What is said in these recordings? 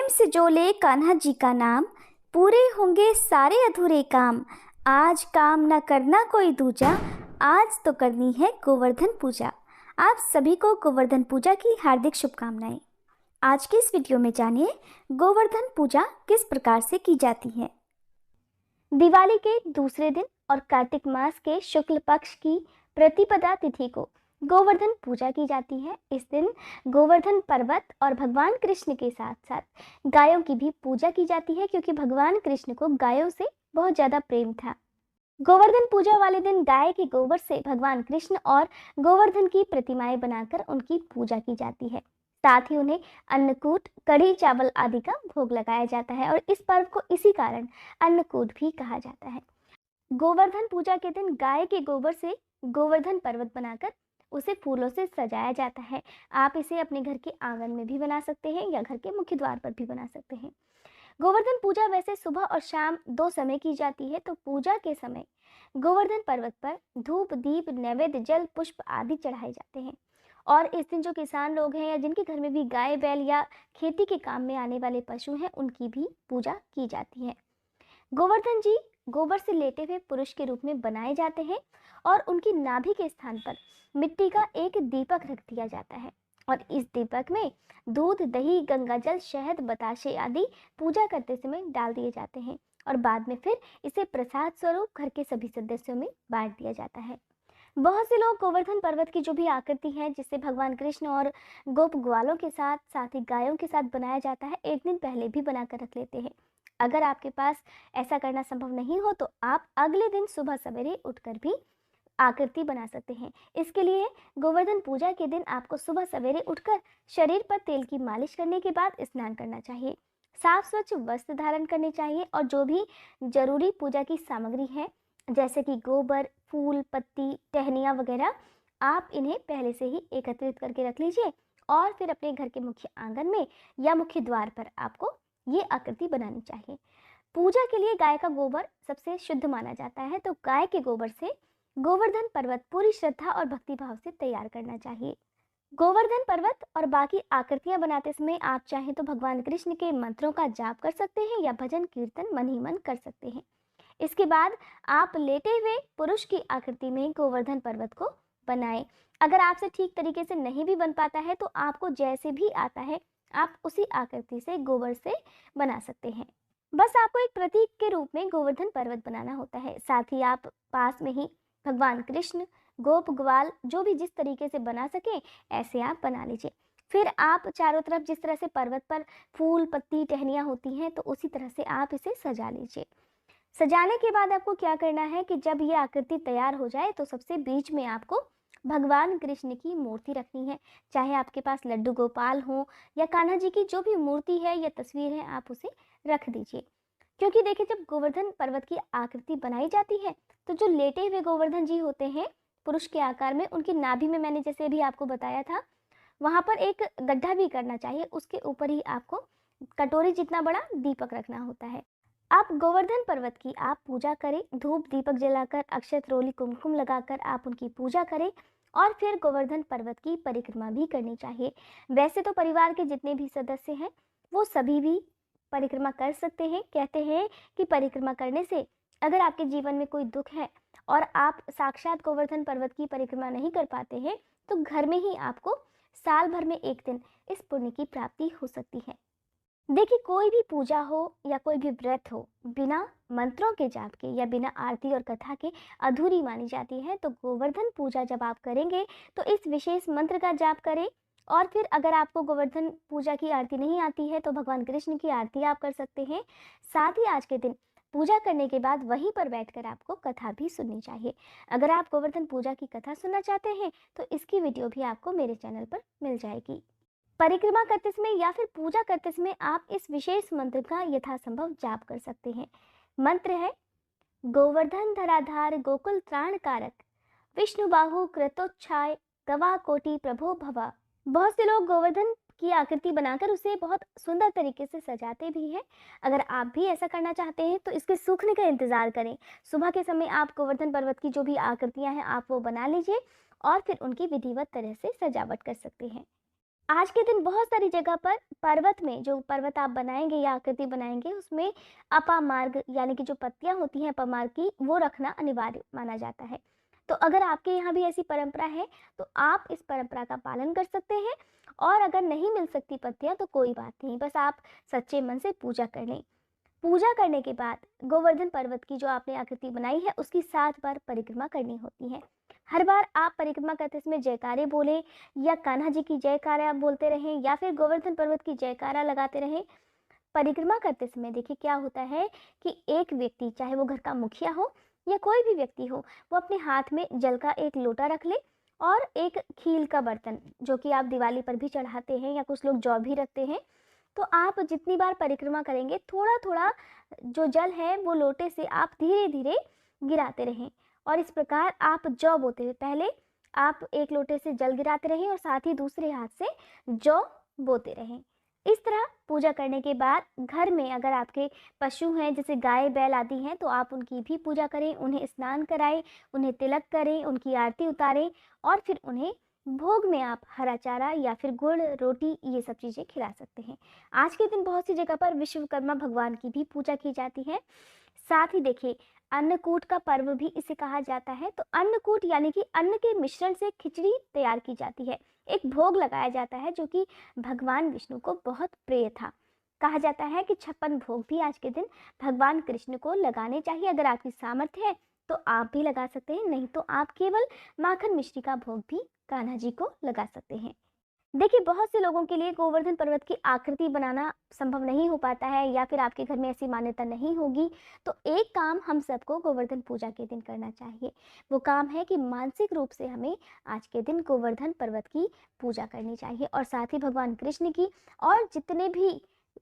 से जो ले कान्हा जी का नाम, पूरे होंगे सारे अधूरे काम। आज काम न करना कोई दूजा, आज तो करनी है गोवर्धन पूजा। आप सभी को गोवर्धन पूजा की हार्दिक शुभकामनाएं। आज की इस वीडियो में जानिए गोवर्धन पूजा किस प्रकार से की जाती है। दिवाली के दूसरे दिन और कार्तिक मास के शुक्ल पक्ष की प्रतिपदा तिथि को गोवर्धन पूजा की जाती है। इस दिन गोवर्धन पर्वत और भगवान कृष्ण के साथ साथ गायों की भी पूजा की जाती है, क्योंकि भगवान कृष्ण को गायों से बहुत ज़्यादा प्रेम था। गोवर्धन पूजा वाले दिन गाय के गोबर से भगवान कृष्ण और गोवर्धन की प्रतिमाएं बनाकर उनकी पूजा की जाती है। साथ ही उन्हें अन्नकूट, कढ़ी चावल आदि का भोग लगाया जाता है और इस पर्व को इसी कारण अन्नकूट भी कहा जाता है। गोवर्धन पूजा के दिन गाय के गोबर से गोवर्धन पर्वत बनाकर उसे फूलों से सजाया जाता है। आप इसे अपने घर के आंगन में भी बना सकते हैं या घर के मुख्य द्वार पर भी बना सकते हैं। गोवर्धन पूजा वैसे सुबह और शाम दो समय की जाती है, तो पूजा के समय गोवर्धन पर्वत पर धूप, दीप, नैवेद्य, जल, पुष्प आदि चढ़ाए जाते हैं। और इस दिन जो किसान लोग हैं या जिनके घर में भी गाय, बैल या खेती के काम में आने वाले पशु हैं, उनकी भी पूजा की जाती है। गोवर्धन जी गोबर से लेटे हुए पुरुष के रूप में बनाए जाते हैं और उनकी नाभि के स्थान पर मिट्टी का एक दीपक रख दिया जाता है और इस दीपक में दूध, दही, गंगाजल, शहद, बताशे आदि पूजा करते समय डाल दिए जाते हैं और बाद में फिर इसे प्रसाद स्वरूप घर के सभी सदस्यों में बांट दिया जाता है। बहुत से लोग गोवर्धन पर्वत की जो भी आकृति है, जिसे भगवान कृष्ण और गोप ग्वालों के साथ ही गायों के साथ बनाया जाता है, एक दिन पहले भी बनाकर रख लेते हैं। अगर आपके पास ऐसा करना संभव नहीं हो तो आप अगले दिन सुबह सवेरे उठकर भी आकृति बना सकते हैं। इसके लिए गोवर्धन पूजा के दिन आपको सुबह सवेरे उठकर शरीर पर तेल की मालिश करने के बाद स्नान करना चाहिए, साफ स्वच्छ वस्त्र धारण करने चाहिए और जो भी जरूरी पूजा की सामग्री है जैसे कि गोबर, फूल, पत्ती, टहनियाँ वगैरह, आप इन्हें पहले से ही एकत्रित करके रख लीजिए और फिर अपने घर के मुख्य आंगन में या मुख्य द्वार पर आपको ये आकृति बनानी चाहिए। पूजा के लिए गाय का गोबर सबसे शुद्ध माना जाता है, तो गाय के गोबर से गोवर्धन पर्वत पूरी श्रद्धा और भक्ति भाव से तैयार करना चाहिए। गोवर्धन पर्वत और बाकी आकृतियां बनाते समय आप चाहें तो भगवान कृष्ण के मंत्रों का जाप कर सकते हैं या भजन कीर्तन मन ही मन कर सकते हैं। इसके बाद आप लेटे हुए पुरुष की आकृति में गोवर्धन पर्वत को बनाएं। अगर आपसे ठीक तरीके से नहीं भी बन पाता है तो आपको जैसे भी आता है आप उसी आकृति से गोबर से बना सकते हैं। बस आपको एक प्रतीक के रूप में गोवर्धन पर्वत बनाना होता है। साथ ही आप पास में ही भगवान कृष्ण, गोप ग्वाल जो भी जिस तरीके से बना सके ऐसे आप बना लीजिए। फिर आप चारों तरफ जिस तरह से पर्वत पर फूल, पत्ती, टहनियाँ होती हैं तो उसी तरह से आप इसे सजा लीजिए। सजाने के बाद आपको क्या करना है कि जब ये आकृति तैयार हो जाए तो सबसे बीच में आपको भगवान कृष्ण की मूर्ति रखनी है। चाहे आपके पास लड्डू गोपाल हो या कान्हा जी की जो भी मूर्ति है या तस्वीर है, आप उसे रख दीजिए। क्योंकि देखिए, जब गोवर्धन पर्वत की आकृति बनाई जाती है तो जो लेटे हुए गोवर्धन जी होते हैं पुरुष के आकार में, उनकी नाभि में मैंने जैसे अभी आपको बताया था वहां पर एक गड्ढा भी करना चाहिए। उसके ऊपर ही आपको कटोरी जितना बड़ा दीपक रखना होता है। आप गोवर्धन पर्वत की आप पूजा करें, धूप दीपक जलाकर, अक्षत, रोली, कुमकुम लगाकर आप उनकी पूजा करें और फिर गोवर्धन पर्वत की परिक्रमा भी करनी चाहिए। वैसे तो परिवार के जितने भी सदस्य हैं वो सभी भी परिक्रमा कर सकते हैं। कहते हैं कि परिक्रमा करने से अगर आपके जीवन में कोई दुख है और आप साक्षात गोवर्धन पर्वत की परिक्रमा नहीं कर पाते हैं तो घर में ही आपको साल भर में एक दिन इस पुण्य की प्राप्ति हो सकती है। देखिए, कोई भी पूजा हो या कोई भी व्रत हो, बिना मंत्रों के जाप के या बिना आरती और कथा के अधूरी मानी जाती है। तो गोवर्धन पूजा जब आप करेंगे तो इस विशेष मंत्र का जाप करें और फिर अगर आपको गोवर्धन पूजा की आरती नहीं आती है तो भगवान कृष्ण की आरती आप कर सकते हैं। साथ ही आज के दिन पूजा करने के बाद वहीं पर बैठकर आपको कथा भी सुननी चाहिए। अगर आप गोवर्धन पूजा की कथा सुनना चाहते हैं तो इसकी वीडियो भी आपको मेरे चैनल पर मिल जाएगी। परिक्रमा करते समय या फिर पूजा करते समय आप इस विशेष मंत्र का यथासंभव जाप कर सकते हैं। मंत्र है गोवर्धन धराधार गोकुल त्राण कारक, विष्णु बाहु कृतोच्छाय, गवा कोटि प्रभो भवा। बहुत से लोग गोवर्धन की आकृति बनाकर उसे बहुत सुंदर तरीके से सजाते भी हैं। अगर आप भी ऐसा करना चाहते हैं तो इसके सूखने का इंतजार करें। सुबह के समय आप गोवर्धन पर्वत की जो भी आकृतियां हैं आप वो बना लीजिए और फिर उनकी विधिवत तरह से सजावट कर सकते हैं। आज के दिन बहुत सारी जगह पर पर्वत में, जो पर्वत आप बनाएंगे या आकृति बनाएंगे, उसमें अपामार्ग यानी कि जो पत्तियां होती हैं अपामार्ग की, वो रखना अनिवार्य माना जाता है। तो अगर आपके यहाँ भी ऐसी परंपरा है तो आप इस परंपरा का पालन कर सकते हैं। और अगर नहीं मिल सकती पत्तियां तो कोई बात नहीं, बस आप सच्चे मन से पूजा कर लें। पूजा करने के बाद गोवर्धन पर्वत की जो आपने आकृति बनाई है उसकी 7 बार परिक्रमा करनी होती है। हर बार आप परिक्रमा करते समय जयकारे बोले, या कान्हा जी की जयकारा बोलते रहें, या फिर गोवर्धन पर्वत की जयकारा लगाते रहें। परिक्रमा करते समय देखिए क्या होता है कि एक व्यक्ति, चाहे वो घर का मुखिया हो या कोई भी व्यक्ति हो, वो अपने हाथ में जल का एक लोटा रख ले और एक खील का बर्तन, जो कि आप दिवाली पर भी चढ़ाते हैं या कुछ लोग जौ भी रखते हैं। तो आप जितनी बार परिक्रमा करेंगे थोड़ा थोड़ा जो जल है वो लोटे से आप धीरे धीरे गिराते रहें। और इस प्रकार आप जौ बोते हुए पहले आप एक लोटे से जल गिराते रहें और साथ ही दूसरे हाथ से जौ बोते रहें। इस तरह पूजा करने के बाद घर में अगर आपके पशु हैं, जैसे गाय बैल आदि हैं, तो आप उनकी भी पूजा करें, उन्हें स्नान कराएं, उन्हें तिलक करें, उनकी आरती उतारें और फिर उन्हें भोग में आप हरा चारा या फिर गुड़ रोटी ये सब चीज़ें खिला सकते हैं। आज के दिन बहुत सी जगह पर विश्वकर्मा भगवान की भी पूजा की जाती है। साथ ही देखिए अन्नकूट का पर्व भी इसे कहा जाता है। तो अन्नकूट यानी कि अन्न के मिश्रण से खिचड़ी तैयार की जाती है, एक भोग लगाया जाता है जो कि भगवान विष्णु को बहुत प्रिय था। कहा जाता है कि 56 भोग भी आज के दिन भगवान कृष्ण को लगाने चाहिए। अगर आपकी सामर्थ्य है तो आप भी लगा सकते हैं, नहीं तो आप केवल माखन मिश्री का भोग भी कान्हा जी को लगा सकते हैं। देखिए बहुत से लोगों के लिए गोवर्धन पर्वत की आकृति बनाना संभव नहीं हो पाता है, या फिर आपके घर में ऐसी मान्यता नहीं होगी। तो एक काम हम सबको गोवर्धन पूजा के दिन करना चाहिए। वो काम है कि मानसिक रूप से हमें आज के दिन गोवर्धन पर्वत की पूजा करनी चाहिए और साथ ही भगवान कृष्ण की, और जितने भी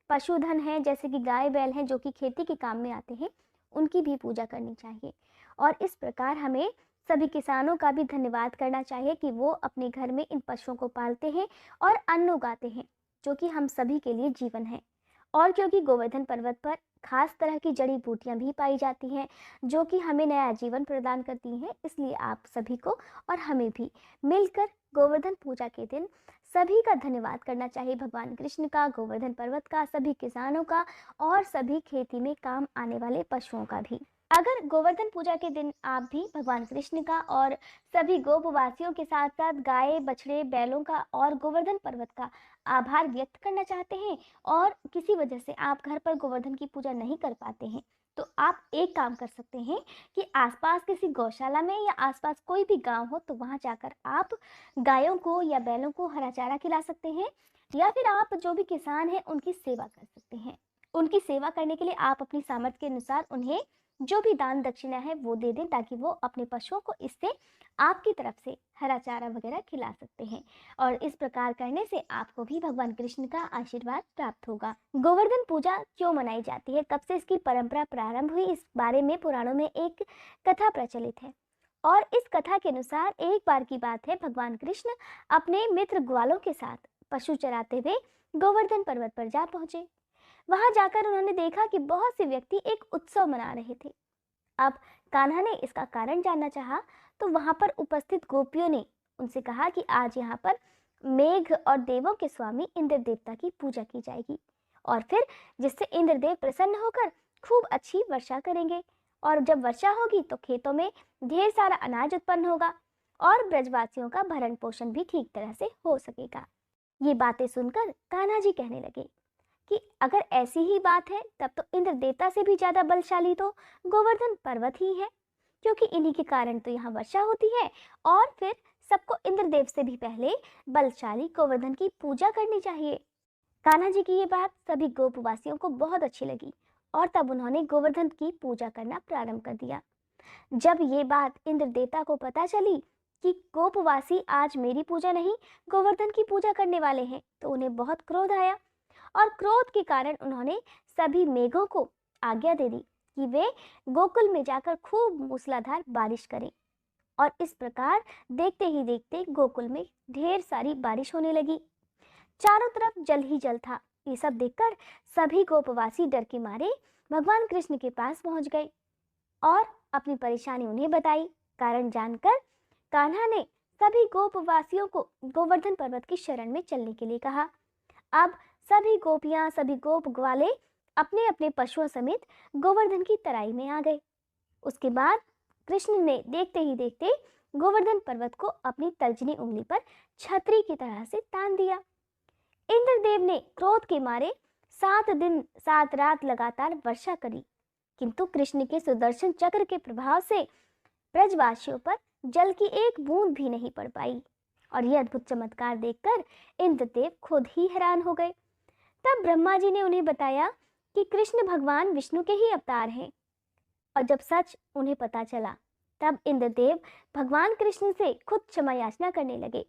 पशुधन हैं जैसे कि गाय बैल हैं जो कि खेती के काम में आते हैं, उनकी भी पूजा करनी चाहिए। और इस प्रकार हमें सभी किसानों का भी धन्यवाद करना चाहिए कि वो अपने घर में इन पशुओं को पालते हैं और अन्न उगाते हैं, जो कि हम सभी के लिए जीवन है। और क्योंकि गोवर्धन पर्वत पर खास तरह की जड़ी बूटियां भी पाई जाती हैं जो कि हमें नया जीवन प्रदान करती हैं, इसलिए आप सभी को और हमें भी मिलकर गोवर्धन पूजा के दिन सभी का धन्यवाद करना चाहिए, भगवान कृष्ण का, गोवर्धन पर्वत का, सभी किसानों का और सभी खेती में काम आने वाले पशुओं का भी। अगर गोवर्धन पूजा के दिन आप भी भगवान कृष्ण का और सभी गोपवासियों के साथ साथ गाय बछड़े बैलों का और गोवर्धन पर्वत का आभार व्यक्त करना चाहते हैं, और किसी वजह से आप घर पर गोवर्धन की पूजा नहीं कर पाते हैं, तो आप एक काम कर सकते हैं कि आसपास किसी गौशाला में या आसपास कोई भी गांव हो तो वहां जाकर आप गायों को या बैलों को हरा चारा खिला सकते हैं, या फिर आप जो भी किसान हैं उनकी सेवा कर सकते हैं। उनकी सेवा करने के लिए आप अपनी सामर्थ्य के अनुसार उन्हें जो भी दान दक्षिणा है वो दे दें, ताकि वो अपने पशुओं को इससे आपकी तरफ से हरा चारा वगैरह खिला सकते हैं। और इस प्रकार करने से आपको भी भगवान कृष्ण का आशीर्वाद प्राप्त होगा। गोवर्धन पूजा क्यों मनाई जाती है, कब से इसकी परंपरा प्रारंभ हुई, इस बारे में पुराणों में एक कथा प्रचलित है। और इस कथा के अनुसार एक बार की बात है, भगवान कृष्ण अपने मित्र ग्वालों के साथ पशु चराते हुए गोवर्धन पर्वत पर जा पहुंचे। वहां जाकर उन्होंने देखा कि बहुत से व्यक्ति एक उत्सव मना रहे थे। अब कान्हा ने इसका कारण जानना चाहा, तो वहां पर उपस्थित गोपियों ने उनसे कहा कि आज यहाँ पर मेघ और देवों के स्वामी इंद्र देवता की पूजा की जाएगी, और फिर जिससे इंद्रदेव प्रसन्न होकर खूब अच्छी वर्षा करेंगे, और जब वर्षा होगी तो खेतों में ढेर सारा अनाज उत्पन्न होगा और ब्रजवासियों का भरण पोषण भी ठीक तरह से हो सकेगा। ये बातें सुनकर कान्हा जी कहने लगे कि अगर ऐसी ही बात है तब तो इंद्र देवता से भी ज्यादा बलशाली तो गोवर्धन पर्वत ही है, क्योंकि इन्हीं के कारण तो यहाँ वर्षा होती है, और फिर सबको इंद्रदेव से भी पहले बलशाली गोवर्धन की पूजा करनी चाहिए। कान्हा जी की ये बात सभी गोपवासियों को बहुत अच्छी लगी और तब उन्होंने गोवर्धन की पूजा करना प्रारंभ कर दिया। जब ये बात इंद्र देवता को पता चली कि गोपवासी आज मेरी पूजा नहीं गोवर्धन की पूजा करने वाले हैं, तो उन्हें बहुत क्रोध आया, और क्रोध के कारण उन्होंने सभी मेघों को आज्ञा दे दी कि वे गोकुल में जाकर खूब मूसलाधार बारिश करें। और इस प्रकार देखते ही देखते गोकुल में ढेर सारी बारिश होने लगी। चारों तरफ जल ही जल था। ये सब देखकर सभी गोपवासी डर के मारे भगवान कृष्ण के पास पहुंच गए और अपनी परेशानी उन्हें बताई। कारण जानकर कान्हा ने सभी गोपवासियों को गोवर्धन पर्वत की शरण में चलने के लिए कहा। अब सभी गोपियां, सभी गोप ग्वाले अपने अपने पशुओं समेत गोवर्धन की तराई में आ गए। उसके बाद कृष्ण ने देखते ही देखते गोवर्धन पर्वत को अपनी तर्जनी उंगली पर छतरी की तरह से तान दिया। इंद्रदेव ने क्रोध के मारे 7 दिन 7 रात लगातार वर्षा करी, किंतु कृष्ण के सुदर्शन चक्र के प्रभाव से ब्रजवासियों पर जल की एक बूंद भी नहीं पड़ पाई। और यह अद्भुत चमत्कार देखकर इंद्रदेव खुद ही हैरान हो गए। तब ब्रह्मा जी ने उन्हें बताया कि कृष्ण भगवान विष्णु के ही अवतार हैं। और जब सच उन्हें पता चला, तब इंद्रदेव भगवान कृष्ण से खुद क्षमा याचना करने लगे।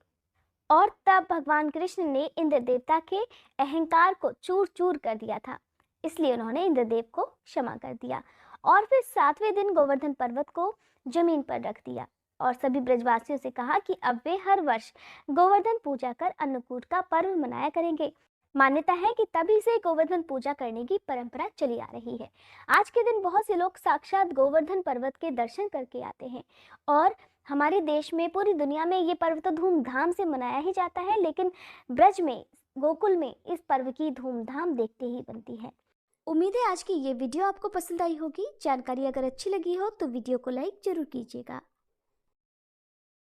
और तब भगवान कृष्ण ने इंद्र देवता के अहंकार को चूर चूर कर दिया था, इसलिए उन्होंने इंद्रदेव को क्षमा कर दिया और फिर 7वें दिन गोवर्धन पर्वत को जमीन पर रख दिया और सभी ब्रजवासियों से कहा कि अब वे हर वर्ष गोवर्धन पूजा कर अन्नकूट का पर्व मनाया करेंगे। मान्यता है कि तभी से गोवर्धन पूजा करने की परंपरा चली आ रही है। आज के दिन बहुत से लोग साक्षात गोवर्धन पर्वत के दर्शन करके आते हैं और हमारे देश में, पूरी दुनिया में ये पर्व तो धूमधाम से मनाया ही जाता है, लेकिन ब्रज में, गोकुल में इस पर्व की धूमधाम देखते ही बनती है। उम्मीद है आज की ये वीडियो आपको पसंद आई होगी। जानकारी अगर अच्छी लगी हो तो वीडियो को लाइक जरूर कीजिएगा।